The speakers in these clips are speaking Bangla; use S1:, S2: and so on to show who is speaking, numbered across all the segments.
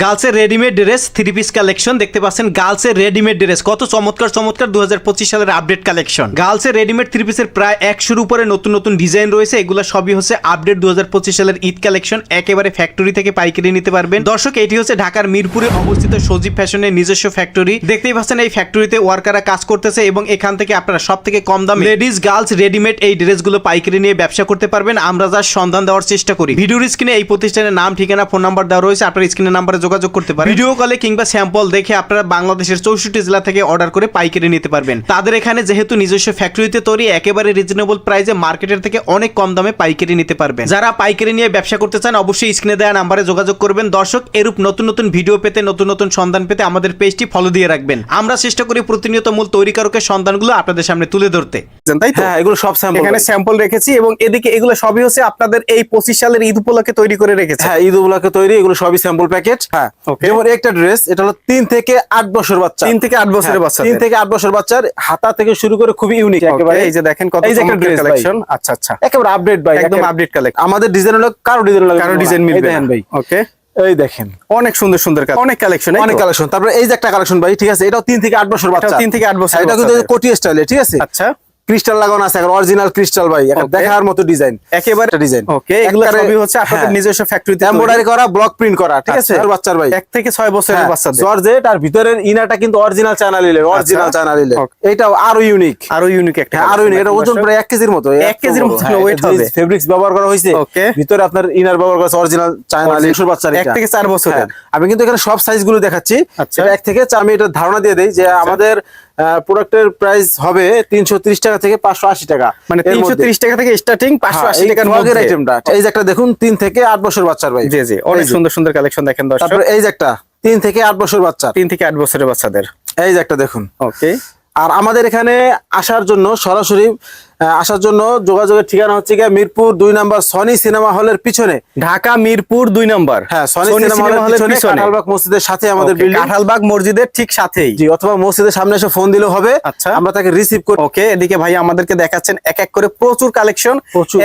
S1: গার্লসের readymade dress three piece collection দেখতে পাচ্ছেন। গার্লসের রেডিমেড ড্রেস কত চমৎকার চমৎকার 2025 সালের আপডেট কালেকশন। গার্লসের রেডিমেড থ্রি পিসের প্রায় 100-র উপরে নতুন নতুন ডিজাইন রয়েছে। এগুলো সবই হচ্ছে আপডেট 2025 সালের ঈদ কালেকশন। একেবারে ফ্যাক্টরি থেকে পাইকারি নিতে পারবেন। দর্শক, এটি হচ্ছে ঢাকার মিরপুরে অবস্থিত সজীব ফ্যাশনের নিজস্ব ফ্যাক্টরি। দেখতেই পাচ্ছেন এই ফ্যাক্টরিতে ওয়ার্কাররা কাজ করতেছে এবং এখান থেকে আপনারা সব থেকে কম দামে লেডিস গার্লস রেডিমেড এই ড্রেসগুলো পাইকারি নিয়ে ব্যবসা করতে পারবেন। আমরা যার সন্ধান দেওয়ার চেষ্টা করি। ভিডিওর স্ক্রিনে এই প্রতিষ্ঠানের নাম, ঠিকানা, ফোন নাম্বার দেওয়া রয়েছে। আপনার স্ক্রিনের নাম্বারে যোগাযোগ করতে পারেন। ভিডিও কলে কিংবা স্যাম্পল দেখে আপনারা বাংলাদেশের 64 জেলা থেকে অর্ডার করে পাইকারি নিতে পারবেন। তাদের এখানে যেহেতু নিজস্ব ফ্যাক্টরিতে তৈরি, একেবারে রিজনেবল প্রাইসে মার্কেটের থেকে অনেক কম দামে পাইকারি নিতে পারবেন। যারা পাইকারি নিয়ে ব্যবসা করতে চান অবশ্যই স্ক্রিনে দেওয়া নাম্বারে যোগাযোগ করবেন। দর্শক, এরূপ নতুন নতুন ভিডিও পেতে, নতুন নতুন সন্ধান পেতে আমাদের পেজটি ফলো দিয়ে রাখবেন। আমরা চেষ্টা করি প্রতিনিয়ত মূল তৈরিকারকের সন্ধানগুলো আপনাদের সামনে তুলে ধরতে।
S2: তাই তো?
S3: হ্যাঁ, এগুলো সব স্যাম্পল।
S2: এখানে স্যাম্পল রেখেছি এবং এদিকে এগুলো সবই হচ্ছে আপনাদের এই 25 সালের ঈদ উপলক্ষে তৈরি করে রেখেছি।
S3: হ্যাঁ, ঈদ উপলক্ষে তৈরি, এগুলো সবই স্যাম্পল প্যাকেট। হ্যাঁ, যেমন একটা ড্রেস, এটা হলো 3 থেকে 8 বছর বাচ্চা।
S2: 3 থেকে 8 বছরের বাচ্চা।
S3: 3 থেকে 8 বছর বাচ্চার হাতা থেকে শুরু করে খুবই ইউনিক একেবারে।
S2: এই যে দেখেন কত
S3: চমৎকার
S2: কালেকশন। আচ্ছা আচ্ছা,
S3: একেবারে আপডেট ভাই,
S2: একদম আপডেট কালেকশন।
S3: আমাদের ডিজাইন হলো কারো ডিজাইন হলো
S2: কারো ডিজাইন মিলবে না
S3: ভাই।
S2: ওকে,
S3: এই দেখেন
S2: অনেক সুন্দর সুন্দর অনেক কালেকশন,
S3: অনেক কালেকশন। তারপরে এই যে একটা কালেকশন ভাই, ঠিক আছে, এটাও 3 থেকে 8 বছর বাচ্চা।
S2: 3 থেকে 8 বছর।
S3: এটা কিন্তু কোটি স্টাইলে, ঠিক আছে।
S2: আচ্ছা,
S3: ক্রিস্টাল লাগানো আছে, অরিজিনাল ক্রিস্টাল ভাই, দেখার মতো ডিজাইন,
S2: একেবারে
S3: ডিজাইন।
S2: ওকে, এগুলো সবই হচ্ছে আপনাদের নিজস্ব ফ্যাক্টরিতে
S3: এমব্রয়ডারি করা, ব্লক প্রিন্ট করা, ঠিক আছে। বাচ্চার ভাই
S2: 1 থেকে 6 বছরের বাচ্চাদের
S3: জর্জেট, আর ভিতরের ইনারটা কিন্তু অরিজিনাল চায়না লিলের, অরিজিনাল চায়না লিলের। এটাও আরো ইউনিক,
S2: একটা
S3: আরো ইউনিক। এটা ওজন প্রায় 1 কেজির মতো,
S2: 1 কেজির মতো ওয়েট হবে।
S3: ফেব্রিক্স ব্যবহার করা হয়েছে, ভিতরে আপনার ইনার ব্যবহার করা আছে অরিজিনাল চায়না লিলের বাচ্চার।
S2: 1 থেকে 4 বছরের।
S3: আমি কিন্তু এখানে সব সাইজ গুলো দেখাচ্ছি। এটা 1 থেকে 4। আমি এটা ধারণা দিয়ে দেই যে আমাদের প্রোডাক্টের প্রাইস হবে 330 টাকা থেকে 580 টাকা।
S2: মানে 330 টাকা থেকে স্টার্টিং, 580 টাকার মধ্যে
S3: আইটেমটা। এই যে একটা দেখুন 3 থেকে 8 বছর বাচ্চার ভাই।
S2: জি জি, অনেক সুন্দর সুন্দর কালেকশন দেখেন দর্শক।
S3: তারপর এই যে একটা 3 থেকে 8 বছর বাচ্চা,
S2: 3 থেকে 8 বছরের বাচ্চাদের।
S3: এই যে একটা দেখুন।
S2: ওকে,
S3: আর আমাদের এখানে আসার জন্য, সরাসরি আসার জন্য যোগাযোগের ঠিকানা হচ্ছে গিয়ে মিরপুর 2 নম্বর সনি সিনেমা হলের পিছনে।
S2: ঢাকা মিরপুর 2 নম্বর।
S3: হ্যাঁ, সনি সিনেমা হলের পিছনে, কাঁঠালবাগ মসজিদের সাথে আমাদের বিল্ডিং।
S2: কাঁঠালবাগ মসজিদের ঠিক সাথেই।
S3: জি, অথবা মসজিদের সামনে এসে ফোন দিলেও হবে।
S2: আচ্ছা,
S3: আমরা তাকে রিসিভ করি।
S2: ওকে, এদিকে ভাই আমাদেরকে দেখাচ্ছেন এক এক করে প্রচুর কালেকশন।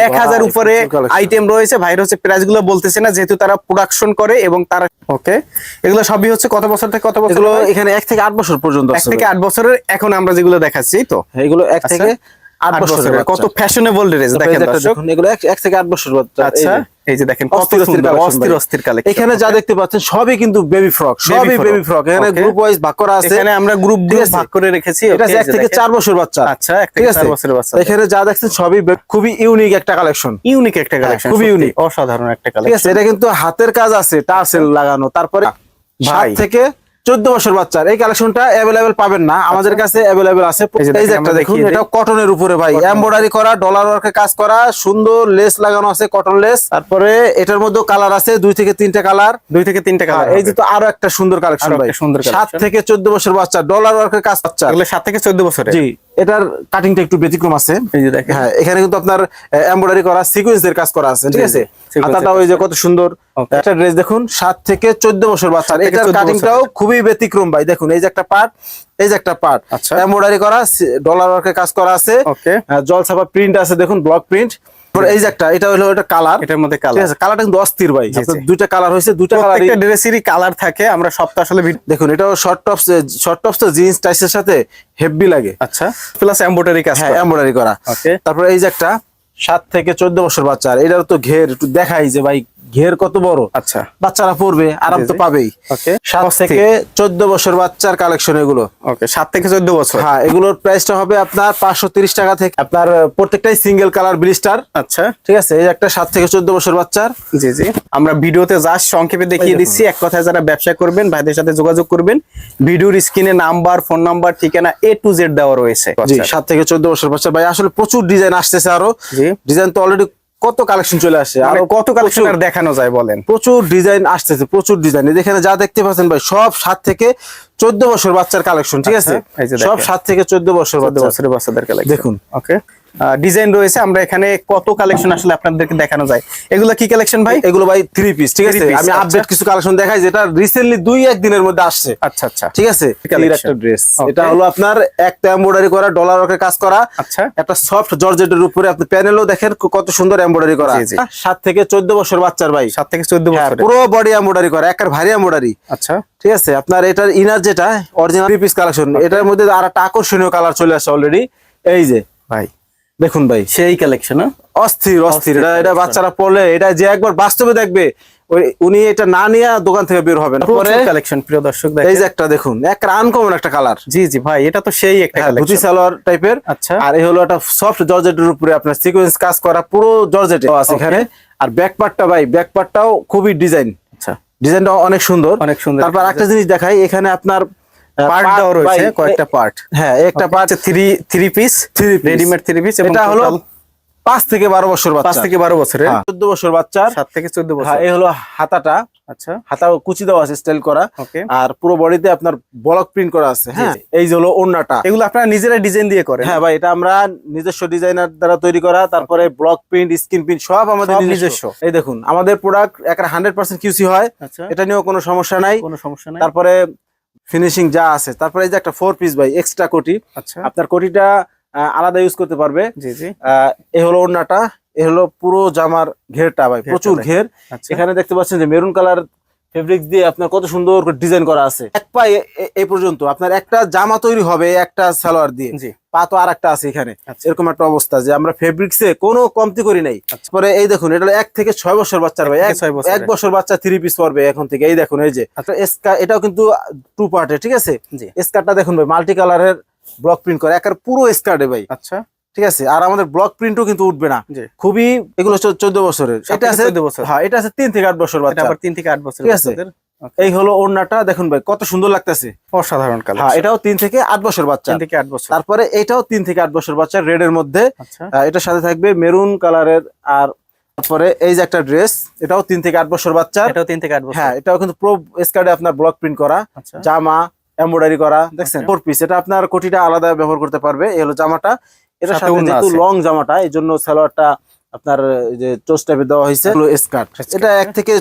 S2: 1000 উপরে আইটেম রয়েছে। ভাইরা হচ্ছে প্রাইস গুলো বলতেছে না, যেহেতু তারা প্রোডাকশন করে এবং তারা ওকে, এগুলো সবই হচ্ছে কত বছর থেকে কত বছর?
S3: এগুলো এখানে 1 থেকে 8 বছর পর্যন্ত আছে।
S2: 1 থেকে 8 বছরের এখন আমরা যেগুলো দেখাচ্ছি, তো
S3: এগুলো 1 থেকে 8 বছরের।
S2: কত ফ্যাশনেবল ড্রেস দেখেন দর্শক।
S3: এগুলো 1 থেকে 8 বছর বাচ্চা।
S2: আচ্ছা, এই যে দেখেন কত অস্থির অস্থির কালেকশন।
S3: এখানে যা দেখতে পাচ্ছেন সবই কিন্তু বেবি ফ্রক, সবই বেবি ফ্রক। এখানে গ্রুপ ওয়াইজ ভাগ করা আছে।
S2: এখানে আমরা গ্রুপ ভাগ করে রেখেছি।
S3: এটা 1 থেকে 4 বছর বাচ্চা।
S2: আচ্ছা, 1 থেকে 4 বছরের বাচ্চা।
S3: এখানে যা দেখছেন সবই খুবই ইউনিক একটা কালেকশন।
S2: ইউনিক একটা কালেকশন,
S3: খুবই ইউনিক,
S2: অসাধারণ একটা কালেকশন।
S3: ঠিক আছে। এটা কিন্তু হাতের কাজ আছে, টাসেল লাগানো। তারপরে 7 থেকে 14 বছর বাচ্চার এই কালেকশনটা अवेलेबल পাবেন না, আমাদের কাছে अवेलेबल আছে। এই যে একটা দেখুন, এটা কটনের উপরে ভাই, এমব্রয়ডারি করা, ডলার ওয়ার্কের কাজ করা, সুন্দর লেস লাগানো আছে, কটন লেস। তারপরে এটার মধ্যে কালার আছে 2 থেকে 3টা কালার,
S2: 2 থেকে 3টা কালার।
S3: এই যে তো আরো একটা সুন্দর কালেকশন ভাই, 7 থেকে 14 বছর বাচ্চা, ডলার ওয়ার্কের কাজ বাচ্চা।
S2: এগুলো 7 থেকে 14 বছরের।
S3: জি, এটার কাটিংটা একটু ব্যতিক্রম আছে।
S2: এই যে দেখেন,
S3: হ্যাঁ, এখানে কিন্তু আপনার এমব্রয়ডারি করা, সিকোয়েন্সের কাজ করা আছে, ঠিক আছে। হাতাটা ওই যে কত সুন্দর একটা ড্রেস দেখুন, 7 থেকে 14 বছর বাচ্চা। এটার কাটিংটাও খুবই ব্যতিক্রম ভাই। দেখুন, এই যে একটা পার্ট, এই যে একটা পার্ট এমব্রয়ডারি করা, ডলার ওয়ার্কের কাজ করা আছে, জলছাপা প্রিন্ট আছে, দেখুন ব্লক প্রিন্ট। এই যে একটা, এটা হলো এটা কালার,
S2: এটার মধ্যে কালার,
S3: ঠিক আছে। কালারটা কিন্তু অস্থির ভাই। আপনার 2টা কালার হয়েছে, 2টা কালার,
S2: একটা ড্রেসেরই কালার থাকে। আমরা সবটা আসলে
S3: দেখুন, এটাও শর্ট টপস তো জিন্স টাইসের সাথে হেভি লাগে।
S2: আচ্ছা, প্লাস এমব্রয়ডারি কাজ,
S3: হ্যাঁ, এমব্রয়ডারি করা। তারপরে এই যে একটা 7 থেকে 14 বছর বাচ্চা, এটার তো ঘের একটু দেখাই যে ভাই ঘের কত বড়।
S2: আচ্ছা,
S3: বাচ্চারা পড়বে, আরাম তো পাবেই। 7 থেকে 14 বছর বাচ্চার কালেকশন এগুলো।
S2: ওকে, 7 থেকে 14 বছর।
S3: হ্যাঁ, এগুলোর প্রাইসটা হবে আপনার 530 টাকা থেকে। আপনার প্রত্যেকটাই সিঙ্গেল কালার ব্লিস্টার।
S2: আচ্ছা,
S3: ঠিক আছে। এই একটা 7 থেকে 14 বছর বাচ্চার।
S2: জি জি, আমরা ভিডিওতে জাস্ট সংক্ষেপে দেখিয়ে দিচ্ছি। এক কথায় যারা ব্যবসা করবেন ভাইদের সাথে যোগাযোগ করবেন। ভিডিওর স্ক্রিনে নাম্বার, ফোন নাম্বার, ঠিকানা A to Z দেওয়া রয়েছে।
S3: জি, 7 থেকে 14 বছর বাচ্চা ভাই। আসলে প্রচুর ডিজাইন আসতেছে আরো। ডিজাইন তো অলরেডি কত কালেকশন চলে আসে, আর
S2: কত কালেকশন আর দেখানো যায় বলেন।
S3: প্রচুর ডিজাইন আসতেছে, প্রচুর ডিজাইন। এখানে যা দেখতে পাচ্ছেন ভাই, সব 7 থেকে 14 বছর বাচ্চার কালেকশন, ঠিক আছে। সব 7 থেকে 14 বছরের বাচ্চাদের কালেকশন দেখুন।
S2: ওকে, ডিজাইন রয়েছে। আমরা এখানে কত কালেকশন আসলে আপনাদেরকে দেখানো যায়। এগুলো কি কালেকশন ভাই?
S3: এগুলো ভাই 3 পিস, ঠিক আছে।
S2: Three piece,
S3: আমি আপডেট
S2: আচ্ছা।
S3: কিছু কালেকশন দেখাই যেটা রিসেন্টলি 2-1 দিনের মধ্যে আসছে।
S2: আচ্ছা আচ্ছা,
S3: ঠিক আছে,
S2: Collection.
S3: একটা ড্রেস,
S2: Okay.
S3: এটা হলো আপনার একটা এমব্রয়ডারি করা, ডলার ওয়ার্কের কাজ করা,
S2: আচ্ছা
S3: একটা সফট জর্জেটের উপরে আপনি প্যানেলও দেখেন কত সুন্দর এমব্রয়ডারি করা।
S2: জি, জি।
S3: 7 থেকে 14 বছর বাচ্চার ভাই,
S2: 7 থেকে 14
S3: হ্যাঁ,
S2: বছর।
S3: পুরো বডি এমব্রয়ডারি করা, একের ভারী এমব্রয়ডারি।
S2: আচ্ছা
S3: ঠিক আছে, আপনার এটার ইনার যেটা অরিজিনাল 3 পিস কালেকশন, এটার মধ্যে আর একটা আকর্ষণীয় কালার চলে আসছে অলরেডি। এই যে
S2: ভাই
S3: দেখুন ভাই,
S2: সেই কালেকশন।
S3: অস্থির অস্থির। এটা
S2: collection।
S3: বাচ্চারা পড়লে, এটা যে একবার বাস্তবে দেখবে উনি এটা না নিয়ে দোকান থেকে বের হবে না। পরে
S2: কালেকশন প্রিয় দর্শক
S3: এই
S2: দেখেন।
S3: যে একটা দেখুন, এক আনকমন একটা কালার।
S2: জি জি ভাই, এটা তো সেই একটা
S3: ধুতি
S2: কালেকশন।
S3: সালোয়ার টাইপের।
S2: আচ্ছা।
S3: আর এই হলো একটা সফট জর্জেটের উপরে আপনার সিকোয়েন্স কাজ করা, পুরো জর্জেটে আছে এখানে। আর ব্যাক পার্টটা ভাই, ব্যাক পার্টটাও খুবই ডিজাইন,
S2: আচ্ছা
S3: ডিজাইনটা অনেক সুন্দর,
S2: অনেক সুন্দর।
S3: তারপর একটা জিনিস দেখাই, এখানে আপনার
S2: পার্ট
S3: part
S2: দেওয়া রয়েছে,
S3: ভাই,
S2: কয়েকটা পার্ট।
S3: হ্যাঁ একটা পার্ট
S2: 3 পিস, রেডিমেড 3 পিস।
S3: এটা হলো 5 থেকে 12 বছর
S2: 5
S3: বাচ্চা,
S2: থেকে 12 বছরের।
S3: 14 বছর বাচ্চার।
S2: 7 থেকে 14 বছর।
S3: হ্যাঁ, এই হলো হাতাটা,
S2: আচ্ছা
S3: হাতা কুচি দেওয়া আছে, স্টাইল করা।
S2: ওকে।
S3: আর পুরো বডিতে আপনার ব্লক প্রিন্ট করা আছে। হ্যাঁ, এই যে হলো ওড়নাটা।
S2: এগুলো আপনারা নিজেরা ডিজাইন দিয়ে করেন?
S3: হ্যাঁ ভাই, এটা আমরা নিজস্ব ডিজাইনার দ্বারা তৈরি করা, তারপরে ব্লক প্রিন্ট, স্ক্রিন প্রিন্ট সব আমাদের
S2: সব
S3: নিজস্ব।
S2: নিজস্ব।
S3: এই দেখুন, আমাদের প্রোডাক্ট একটা 100% কিউসি হয়,
S2: আচ্ছা,
S3: এটা নিয়েও কোনো সমস্যা নাই।
S2: কোনো সমস্যা নাই।
S3: তারপরে ফিনিশিং যা আছে, তারপরে এই যে একটা 4 পিস ভাই, এক্সট্রা কোটি,
S2: আচ্ছা
S3: আপনার কোটিটা আলাদা ইউজ করতে পারবে।
S2: জি জি।
S3: এই হলো ওড়নাটা, এই হলো পুরো জামার ঘেরটা ভাই,
S2: ঘেরটা
S3: প্রচুর
S2: দেখেন।
S3: ঘের।
S2: আচ্ছা
S3: এখানে দেখতে পাচ্ছেন যে মেরুন কালার ফেব্রিক্স দিয়ে আপনার কত সুন্দর করে ডিজাইন করা আছে। এক পা এই পর্যন্ত আপনার একটা জামা তৈরি হবে একটা সালোয়ার দিয়ে,
S2: জি।
S3: পা তো আর একটা আছে এখানে।
S2: আচ্ছা।
S3: এরকম একটা অবস্থা যে আমরা ফেব্রিক্সে কোনো কমতি করি নাই। পরে এই দেখুন, এটা 1 থেকে 6 বছর বাচ্চার ভাই,
S2: 1 থেকে 6 বছরের।
S3: 1 বছর বাচ্চা 3 পিস পরবে এখন থেকে। এই দেখুন, এই যে একটা এটাও কিন্তু 2 পার্টের, ঠিক আছে।
S2: জি।
S3: স্কার্টটা দেখুন ভাই, মাল্টি কালারের ব্লক প্রিন্ট করে, একের পুরো স্কার্টে ভাই,
S2: আচ্ছা
S3: ঠিক আছে। আর আমাদের ব্লক প্রিন্টও কিন্তু উঠবে না,
S2: জি।
S3: খুবই। এগুলো 14 বছরের,
S2: 7
S3: এটা
S2: থেকে
S3: আছে
S2: 14 বছর।
S3: হ্যাঁ, এটা আছে 3 থেকে 8 বছর
S2: এটা
S3: বাচ্চা।
S2: আবার 3 থেকে 8 বছর
S3: ঠিক আছে।
S2: বাচ্চাদের।
S3: এই হলো ওড়নাটা, দেখুন ভাই কত সুন্দর লাগতেছে।
S2: অসাধারণ
S3: হ্যাঁ,
S2: কালেকশন।
S3: এটাও 3 থেকে 8 বছর বাচ্চা।
S2: 3 থেকে 8 বছর।
S3: তারপরে এটাও 3 থেকে 8 বছর বাচ্চা, রেড এর মধ্যে।
S2: আচ্ছা
S3: এটার সাথে থাকবে মেরুন কালারের। আর তারপরে এই যে একটা ড্রেস, এটাও 3 থেকে 8 বছর বাচ্চা।
S2: এটাও 3 থেকে 8 বছর।
S3: হ্যাঁ, এটাও কিন্তু প্রো স্কার্টে আপনার ব্লক প্রিন্ট করা,
S2: আচ্ছা
S3: জামা এমব্রয়ডারি করা, দেখছেন।
S2: Okay.
S3: 4 পিস, এটা আপনার কোটিটা আলাদা ব্যবহার করতে পারবে। এই হলো জামাটা, এটার
S2: সাথে
S3: সাথে
S2: ওড়না
S3: যেহেতু
S2: আছে।
S3: লং জামাটা, এই জন্য সালোয়ারটা আপনার এই যে চোস টাইপের দেওয়া হয়েছে। স্কার্ট, এটা 1 থেকে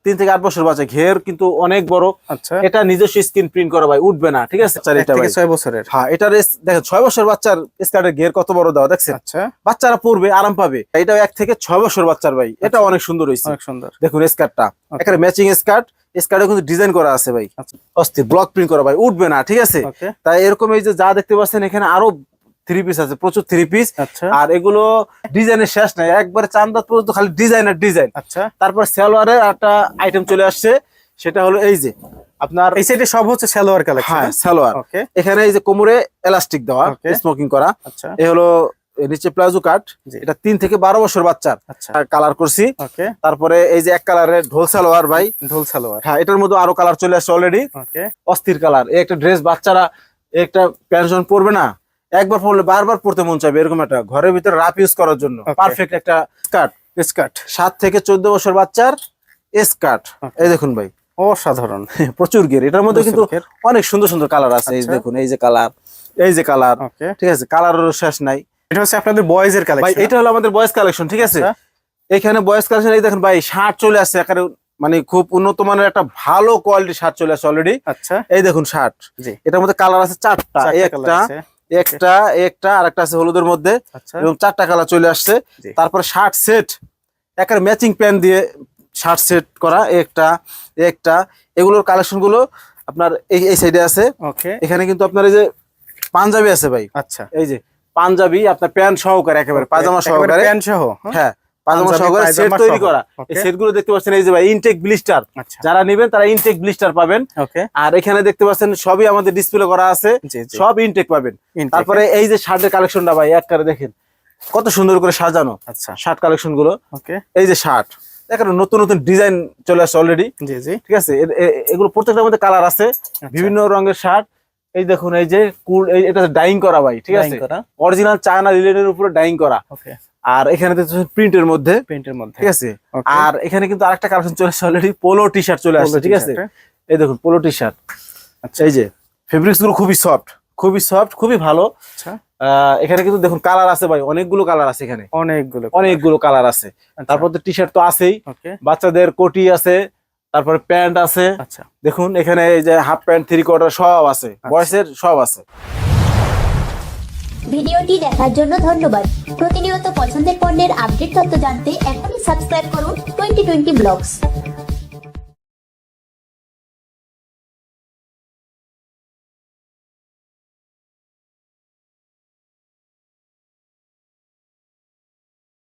S3: 3 থেকে 8 বছর বাচ্চা, ঘের কিন্তু অনেক বড়।
S2: আচ্ছা
S3: এটা নিজস্ব স্ক্রিন প্রিন্ট করা ভাই, উঠবে না, ঠিক আছে।
S2: 1 থেকে 6 বছরের।
S3: হ্যাঁ, এটার দেখেন 6 বছর বাচ্চার স্কার্টের ঘের কত বড় দেওয়া, দেখছেন।
S2: আচ্ছা
S3: বাচ্চারা পরবে, আরাম পাবে। এটাও 1 থেকে 6 বছর বাচ্চার ভাই, এটা অনেক সুন্দর হয়েছে।
S2: অনেক সুন্দর।
S3: দেখুন স্কার্টটা, এখানে ম্যাচিং স্কার্ট, স্কার্টে কিন্তু ডিজাইন করা আছে ভাই,
S2: আচ্ছা
S3: অস্থির ব্লক প্রিন্ট করা ভাই, উঠবে না, ঠিক আছে।
S2: ওকে
S3: তাই এরকম এই যে যা দেখতে পাচ্ছেন, এখানে আরো 3 পিস আছে, প্রচুর 3 পিস।
S2: আচ্ছা
S3: আর এগুলো ডিজাইনের শেষ নাই, একবারে চান্দাত পর্যন্ত খালি ডিজাইন আর ডিজাইন।
S2: আচ্ছা
S3: তারপর সালোয়ারের একটা আইটেম চলে আসছে, সেটা হলো এই যে আপনার
S2: এই সাইডে সব হচ্ছে সালোয়ার কালেকশন।
S3: হ্যাঁ সালোয়ার।
S2: ওকে
S3: এখানে এই যে কোমরে এলাস্টিক দেওয়া,
S2: Okay.
S3: স্মোকিং করা।
S2: আচ্ছা
S3: এই হলো নিচে প্লাজো কাট,
S2: জি।
S3: এটা 3 থেকে 12 বছর বাচ্চার।
S2: আচ্ছা
S3: কালার করছি।
S2: ওকে
S3: তারপরে এই যে এক কালারের ঢোল সালোয়ার ভাই,
S2: ঢোল সালোয়ার।
S3: হ্যাঁ, এটার মধ্যে আরো কালার চলে আসছে অলরেডি,
S2: ওকে
S3: অস্থির কালার। এই একটা ড্রেস বাচ্চারা একটা প্যান্ট পরবে না, একবার পরলে বারবার পরতে মন চাইবে, এরকম একটা ঘরের ভিতরে রাফ ইউজ করার জন্য
S2: Okay.
S3: পারফেক্ট একটা স্কার্ট।
S2: স্কার্ট
S3: 7 থেকে 14 বছর বাচ্চার স্কার্ট।
S2: Okay.
S3: এই দেখুন ভাই,
S2: অসাধারণ।
S3: প্রচুর গের, এটার মধ্যে কিন্তু
S2: প্রচুর ঘের।
S3: অনেক সুন্দর সুন্দর কালার আছে। এই যে
S2: আচ্ছা।
S3: দেখুন, এই যে কালার, এই যে কালার,
S2: ওকে
S3: ঠিক আছে। কালারেরও শেষ নাই
S2: এটা হচ্ছে আপনাদের বয়েজ এর
S3: ভাই।
S2: কালেকশন।
S3: এটা হলো আমাদের বয়েজ কালেকশন, ঠিক আছে।
S2: আচ্ছা।
S3: এখানে বয়েজ কালেকশন, এই দেখেন ভাই, শার্ট চলে আসছে এখানে, মানে খুব উন্নত মানের একটা ভালো কোয়ালিটির শার্ট চলে আসছে অলরেডি।
S2: আচ্ছা
S3: এই দেখুন শার্ট,
S2: জি
S3: এটার মধ্যে কালার আছে 4টা,
S2: চারটা colour
S3: একটা
S2: আছে।
S3: একটা একটা আর একটা আছে হলুদের মধ্যে,
S2: আচ্ছা
S3: এবং 4টা কালার চলে আসছে।
S2: জি।
S3: তারপরে শার্ট সেট, একটা ম্যাচিং প্যান্ট দিয়ে শার্ট সেট করা, একটা একটা এগুলোর কালেকশন গুলো আপনার এই সাইডে আছে।
S2: ওকে
S3: এখানে কিন্তু আপনার এই যে পাঞ্জাবি আছে ভাই,
S2: আচ্ছা
S3: এই যে পাঞ্জাবি আপনার প্যান্ট সহকারে, একেবারে পাজামা সহকারে,
S2: প্যান্ট সহ।
S3: হ্যাঁ পাজামা
S2: পাঞ্জাবি,
S3: সহকারে সেট
S2: পায়জামা
S3: তৈরি
S2: সহ।
S3: করা।
S2: Okay.
S3: এই সেট গুলো দেখতে পাচ্ছেন, এই যে ভাই ইনটেক ব্লিস্টার,
S2: আচ্ছা
S3: যারা নেবেন তারা ইনটেক ব্লিস্টার পাবেন।
S2: ওকে
S3: আর এখানে দেখতে পাচ্ছেন সবই আমাদের ডিসপ্লে করা আছে,
S2: জি জি।
S3: সব ইনটেক পাবেন।
S2: Intake
S3: তারপরে এই যে শার্টের কালেকশনটা ভাই, একবারে দেখেন কত সুন্দর করে সাজানো
S2: আচ্ছা
S3: শার্ট কালেকশন গুলো।
S2: ওকে
S3: এই যে শার্ট, দেখেন নতুন নতুন ডিজাইন চলে আসছে অলরেডি,
S2: জি জি
S3: ঠিক আছে। এগুলো প্রত্যেকটার মধ্যে কালার আছে, বিভিন্ন রঙের শার্ট। এই দেখুন, এই যে কুল, এটা ডাইং করা ভাই, ঠিক আছে, অরিজিনাল চায়না লিলেনের উপরে ডাইং করা।
S2: ওকে
S3: আর এখানে দেখছেন প্রিন্টের মধ্যে,
S2: প্রিন্টের মধ্যে।
S3: ঠিক আছে।
S2: Okay.
S3: আর এখানে কিন্তু আরেকটা কালেকশন চলে আসছে অলরেডি, পোলো টি শার্ট চলে আসছে, ঠিক আছে। এই দেখুন পোলো টি শার্ট,
S2: আচ্ছা
S3: এই যে ফেব্রিক্স গুলো খুবই সফট, খুবই সফট, খুবই ভালো।
S2: আচ্ছা,
S3: এখানে কিন্তু দেখুন কালার আছে ভাই, অনেকগুলো কালার আছে এখানে, অনেকগুলো কালার আছে। তারপর তো টি শার্ট তো আছেই,
S2: ওকে,
S3: বাচ্চাদের কোটি আছে, তারপরে প্যান্ট আছে।
S2: আচ্ছা,
S3: দেখুন এখানে এই যে হাফ প্যান্ট, থ্রি কোয়ার্টার সব আছে, বয়সের সব আছে।
S4: ভিডিওটি দেখার জন্য ধন্যবাদ। প্রতিনিয়ত পছন্দের পণ্যের আপডেট তথ্য জানতে এখনই সাবস্ক্রাইব করুন 2020 ব্লগস।